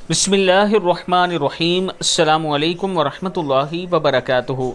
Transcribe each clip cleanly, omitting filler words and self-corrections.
بسم اللہ الرحمن الرحیم۔ السلام علیکم ورحمۃ اللہ وبرکاتہ۔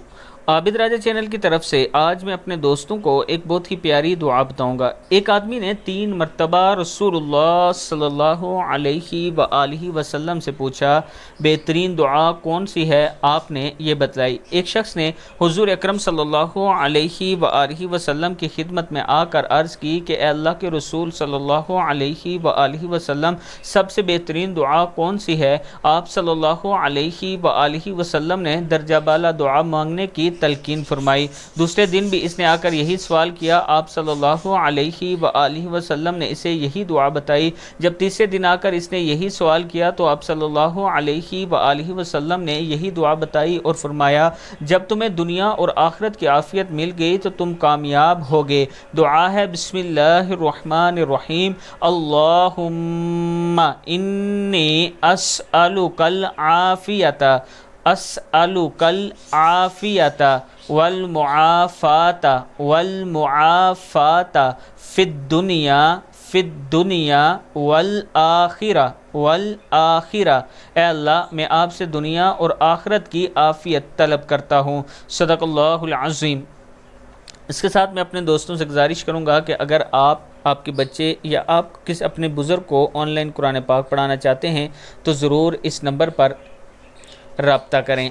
عابد راجہ چینل کی طرف سے آج میں اپنے دوستوں کو ایک بہت ہی پیاری دعا بتاؤں گا۔ ایک آدمی نے 3 مرتبہ رسول اللہ صلی اللہ علیہ وآلہ وسلم سے پوچھا بہترین دعا کون سی ہے؟ آپ نے یہ بتلائی۔ ایک شخص نے حضور اکرم صلی اللہ علیہ وآلہ وسلم کی خدمت میں آ کر عرض کی کہ اے اللہ کے رسول صلی اللہ علیہ وآلہ وسلم، سب سے بہترین دعا کون سی ہے؟ آپ صلی اللہ علیہ وآلہ وسلم نے درجہ بالا دعا مانگنے کی تلقین فرمائی۔ دوسرے دن بھی اس نے آ کر یہی سوال کیا، آپ صلی اللہ علیہ وآلہ وسلم نے اسے یہی دعا بتائی۔ جب تیسرے دن آ کر اس نے یہی سوال کیا تو آپ صلی اللہ علیہ وآلہ وسلم نے یہی دعا بتائی اور فرمایا، جب تمہیں دنیا اور آخرت کی عافیت مل گئی تو تم کامیاب ہوگے۔ دعا ہے بسم اللہ الرحمن الرحیم، اللہم انی اسألک العافیۃ اسألک العافیۃ والمعافاۃ فی الدنیا والآخرہ اے اللہ میں آپ سے دنیا اور آخرت کی عافیت طلب کرتا ہوں۔ صدق اللہ العظیم۔ اس کے ساتھ میں اپنے دوستوں سے گزارش کروں گا کہ اگر آپ کے بچے یا آپ کس اپنے بزرگ کو آن لائن قرآن پاک پڑھانا چاہتے ہیں تو ضرور اس نمبر پر رابطہ کریں۔